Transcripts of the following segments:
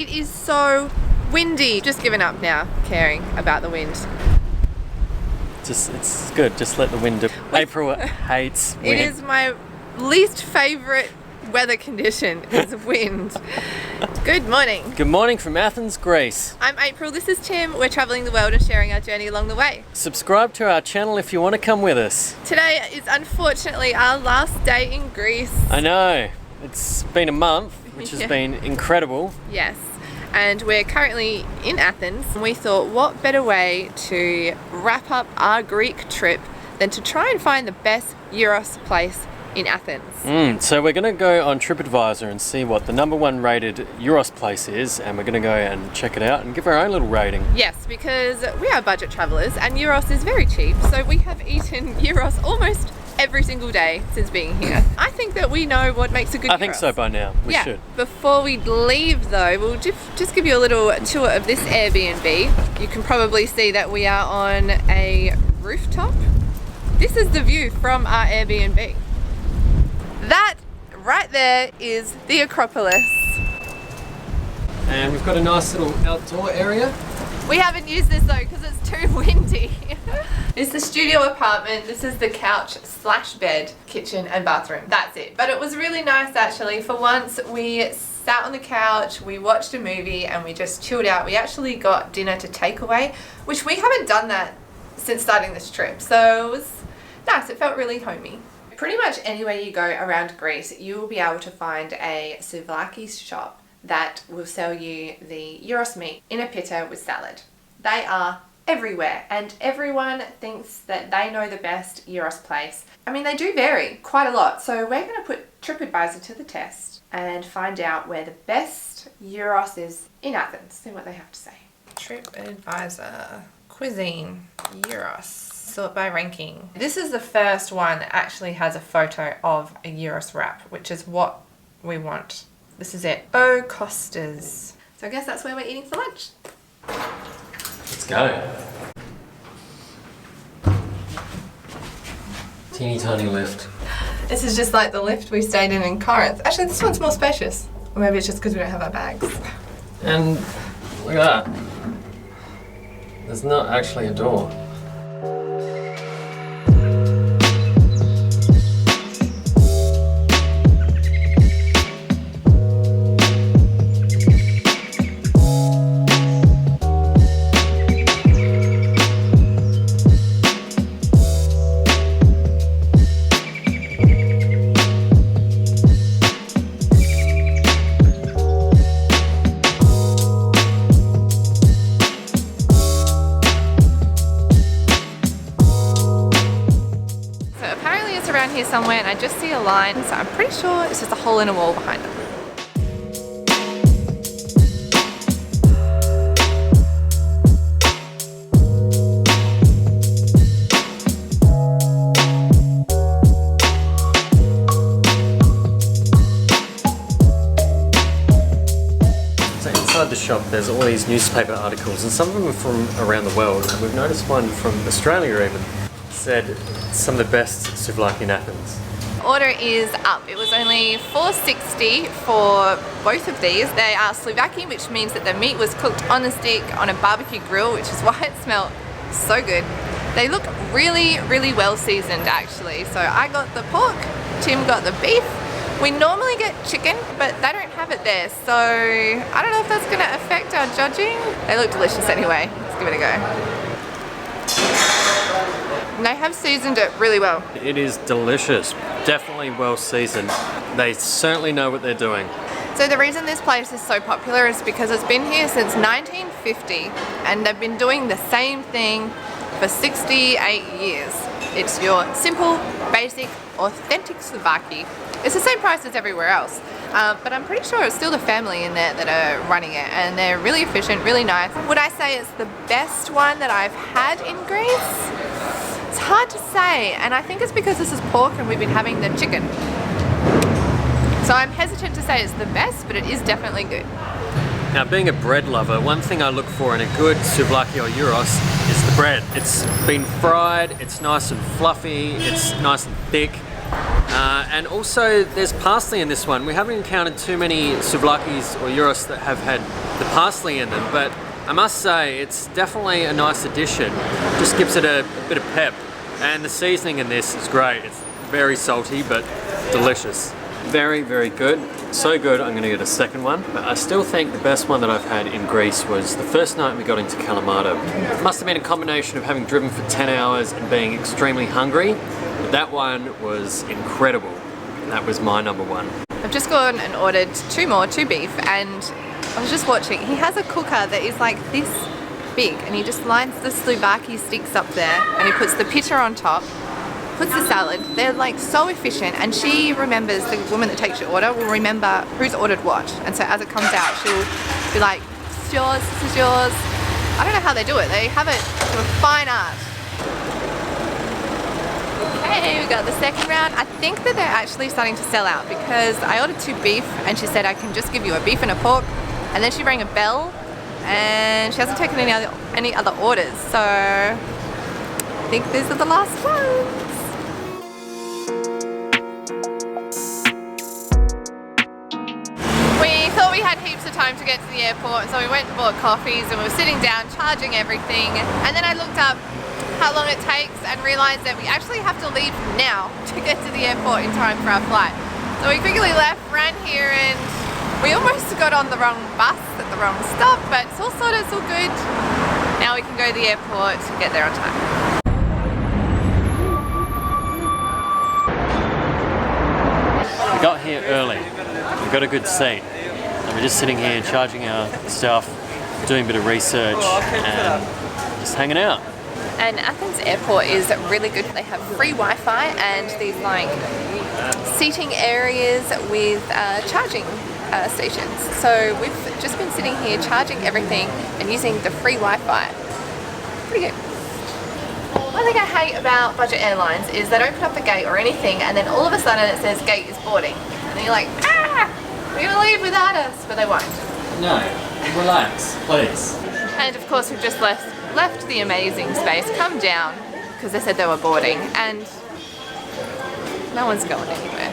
it is so windy. Just given up now, caring about the wind. It's good, just let the wind do. April hates wind. It is my least favourite weather condition, is wind. Good morning. Good morning from Athens, Greece. I'm April, this is Tim. We're travelling the world and sharing our journey along the way. Subscribe to our channel if you want to come with us. Today is unfortunately our last day in Greece. I know, it's been a month, which has been incredible. Yes. And we're currently in Athens. We thought, what better way to wrap up our Greek trip than to try and find the best gyros place in Athens. So we're going to go on TripAdvisor and see what the #1 rated gyros place is, and we're going to go and check it out and give our own little rating. Yes, because we are budget travellers and gyros is very cheap, so we have eaten gyros almost every single day since being here. I think that we know what makes a good gyros. I think so by now. We should. Before we leave though, we'll just give you a little tour of this Airbnb. You can probably see that we are on a rooftop. This is the view from our Airbnb. That right there is the Acropolis. And we've got a nice little outdoor area. We haven't used this though because it's too windy. It's the studio apartment. This is the couch / bed, kitchen and bathroom. That's it. But it was really nice actually. For once we sat on the couch, we watched a movie and we just chilled out. We actually got dinner to take away, which we haven't done that since starting this trip. So it was nice. It felt really homey. Pretty much anywhere you go around Greece, you will be able to find a souvlaki shop that will sell you the gyros meat in a pita with salad. They are everywhere and everyone thinks that they know the best gyros place. I mean, they do vary quite a lot. So we're going to put TripAdvisor to the test and find out where the best gyros is in Athens. See what they have to say. TripAdvisor, cuisine, gyros. Sort by ranking. This is the first one that actually has a photo of a gyros wrap, which is what we want. This is it. Oh, Kostas. So I guess that's where we're eating for lunch. Let's go. Teeny tiny lift. This is just like the lift we stayed in Corinth. Actually, this one's more spacious. Or maybe it's just because we don't have our bags. And look at that. There's not actually a door. Around here somewhere and I just see a line, so I'm pretty sure it's just a hole in a wall behind them. So inside the shop there's all these newspaper articles and some of them are from around the world. And we've noticed one from Australia even. Said some of the best souvlaki in Athens. Order is up. It was only $4.60 for both of these. They are souvlaki, which means that the meat was cooked on the stick on a barbecue grill, which is why it smelled so good. They look really, really well seasoned actually. So I got the pork, Tim got the beef. We normally get chicken, but they don't have it there. So I don't know if that's gonna affect our judging. They look delicious anyway. Let's give it a go. They have seasoned it really well. It is delicious. Definitely well seasoned. They certainly know what they're doing. So the reason this place is so popular is because it's been here since 1950 and they've been doing the same thing for 68 years. It's your simple, basic, authentic souvlaki. It's the same price as everywhere else. But I'm pretty sure it's still the family in there that are running it and they're really efficient, really nice. Would I say it's the best one that I've had in Greece? It's hard to say, and I think it's because this is pork and we've been having the chicken. So I'm hesitant to say it's the best, but it is definitely good. Now, being a bread lover, one thing I look for in a good souvlaki or gyros is the bread. It's been fried, it's nice and fluffy, it's nice and thick. And also there's parsley in this one. We haven't encountered too many souvlakis or gyros that have had the parsley in them, but I must say it's definitely a nice addition. Just gives it a bit of pep. And the seasoning in this is great. It's very salty but delicious. Very, very good. So good I'm going to get a second one. But I still think the best one that I've had in Greece was the first night we got into Kalamata. It must have been a combination of having driven for 10 hours and being extremely hungry. But that one was incredible. That was my number one. I've just gone and ordered two beef, and I was just watching. He has a cooker that is like this big, and he just lines the souvlaki sticks up there, and he puts the pita on top, puts the salad. They're like so efficient, and she remembers, the woman that takes your order will remember who's ordered what, and so as it comes out she'll be like, this is yours, this is yours. I don't know how they do it. They have it to a fine art. Okay, we got the second round. I think that they're actually starting to sell out because I ordered two beef and she said I can just give you a beef and a pork, and then she rang a bell and she hasn't taken any other orders, so I think these are the last ones. We thought we had heaps of time to get to the airport, so we went and bought coffees and we were sitting down charging everything, and then I looked up how long it takes and realised that we actually have to leave now to get to the airport in time for our flight. So we quickly left, ran here, and we almost got on the wrong bus at the wrong stop, but it's all sorted, it's all good. Now we can go to the airport and get there on time. We got here early, we got a good seat, and we're just sitting here charging our stuff, doing a bit of research and just hanging out. And Athens airport is really good. They have free Wi-Fi and these like seating areas with charging stations. So we've just been sitting here charging everything and using the free Wi-Fi. Pretty good. One thing I hate about budget airlines is they don't put up the gate or anything, and then all of a sudden it says gate is boarding. And then you're like, they're gonna leave without us, but they won't. No, relax, please. And of course we've just left the amazing space, come down, because they said they were boarding, and no one's going anywhere.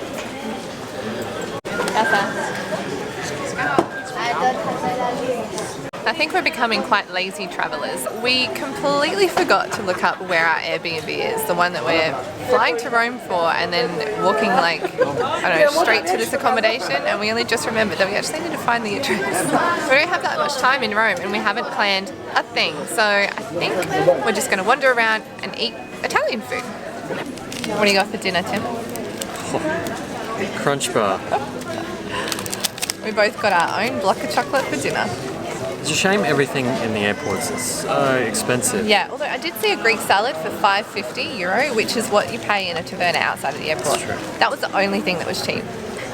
I think we're becoming quite lazy travellers. We completely forgot to look up where our Airbnb is, the one that we're flying to Rome for and then walking like, I don't know, straight to this accommodation, and we only just remembered that we actually need to find the address. We don't have that much time in Rome and we haven't planned a thing, so I think we're just going to wander around and eat Italian food. What do you got for dinner, Tim? Crunch bar. We both got our own block of chocolate for dinner. It's a shame everything in the airports is so expensive. Yeah, although I did see a Greek salad for €5.50, which is what you pay in a taverna outside of the airport. That's true. That was the only thing that was cheap.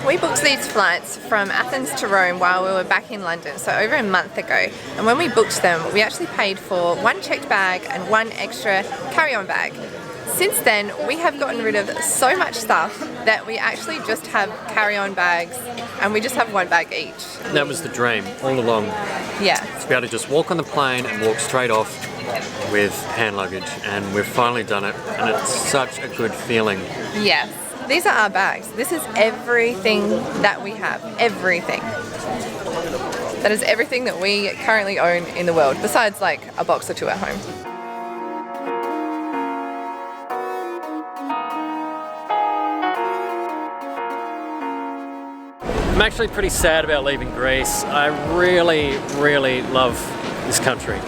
We booked these flights from Athens to Rome while we were back in London, so over a month ago. And when we booked them, we actually paid for one checked bag and one extra carry-on bag. Since then, we have gotten rid of so much stuff that we actually just have carry-on bags, and we just have one bag each. That was the dream all along. Yeah. To be able to just walk on the plane and walk straight off with hand luggage, and we've finally done it, and it's such a good feeling. Yes. These are our bags. This is everything that we have. Everything. That is everything that we currently own in the world, besides like a box or two at home. I'm actually pretty sad about leaving Greece. I really, really love this country.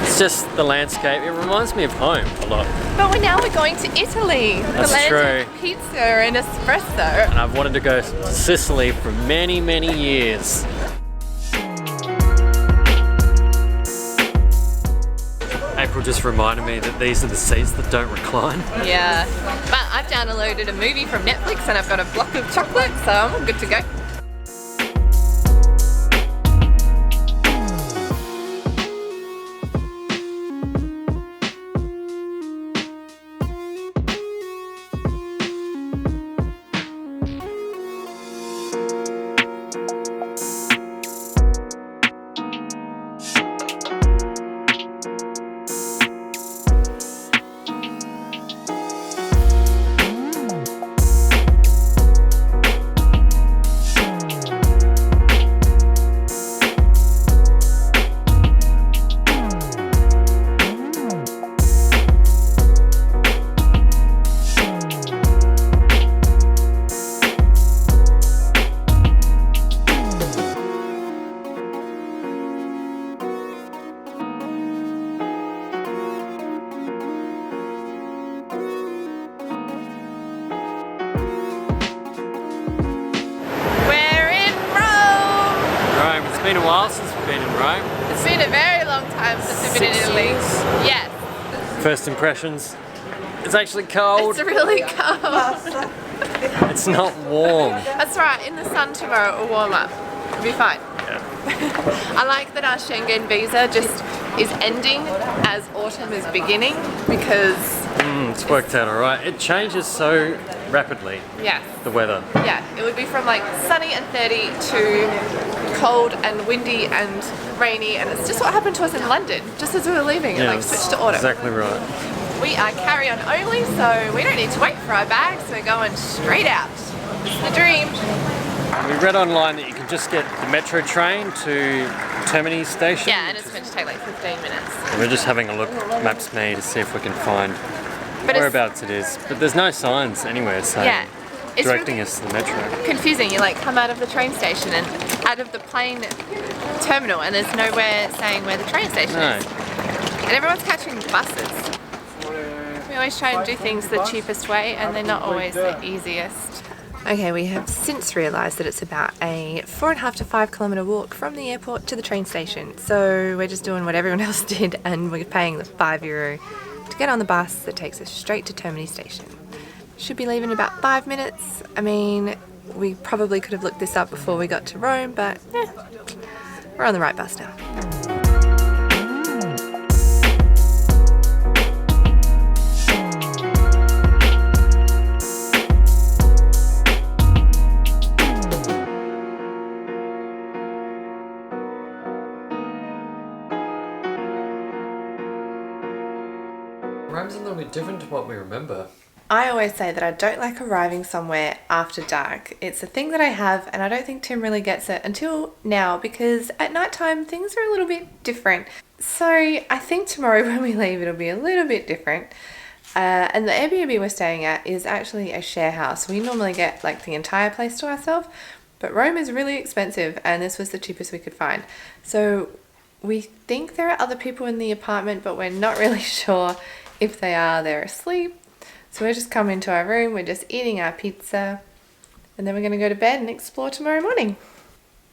It's just the landscape. It reminds me of home a lot. But now we're going to Italy. That's the land true. of pizza and espresso. And I've wanted to go to Sicily for many, many years. April just reminded me that these are the seats that don't recline. Yeah, but I've downloaded a movie from Netflix and I've got a block of chocolate, so I'm all good to go. been a while since we've been in Rome. It's been a very long time since we've been in 6 Italy. years. Yes. First impressions. It's actually cold. It's really cold. It's not warm. That's right, in the sun tomorrow it will warm up. It'll be fine. Yeah. I like that our Schengen visa just is ending as autumn is beginning because It's worked out alright. It changes so rapidly, yes. the weather. Yeah, it would be from like sunny and 30 to cold and windy and rainy, and it's just what happened to us in London just as we were leaving. It like that's switched to autumn. exactly right. We are carry-on only, so we don't need to wait for our bags. We're going straight out. It's the dream. We read online that you can just get the metro train to Termini station. Yeah, and it's going to take like 15 minutes. We're just having a look, Maps Me, to see if we can find But it's whereabouts it is. But there's no signs anywhere saying, Yeah, it's directing really us to the metro. confusing. You like come out of the train station and out of the plane terminal, and there's nowhere saying where the train station No. is. And everyone's catching buses. We always try and do things the cheapest way, and they're not always the easiest. Okay, we have since realised that it's about a 4.5 to 5 kilometre walk from the airport to the train station. So we're just doing what everyone else did, and we're paying the €5 to get on the bus that takes us straight to Termini station. Should be leaving in about 5 minutes. I mean, we probably could have looked this up before we got to Rome, but we're on the right bus now. Rome's a little bit different to what we remember. I always say that I don't like arriving somewhere after dark. It's a thing that I have, and I don't think Tim really gets it until now, because at night time things are a little bit different. So I think tomorrow when we leave it'll be a little bit different. And the Airbnb we're staying at is actually a share house. We normally get like the entire place to ourselves, but Rome is really expensive and this was the cheapest we could find. So we think there are other people in the apartment, but we're not really sure. If they are, they're asleep. So we're just coming to our room, we're just eating our pizza, and then we're going to go to bed and explore tomorrow morning.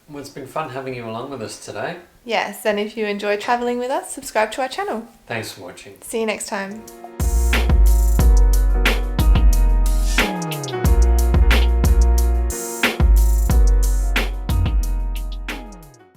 Well, it's been fun having you along with us today. Yes, and if you enjoy travelling with us, subscribe to our channel. Thanks for watching. See you next time.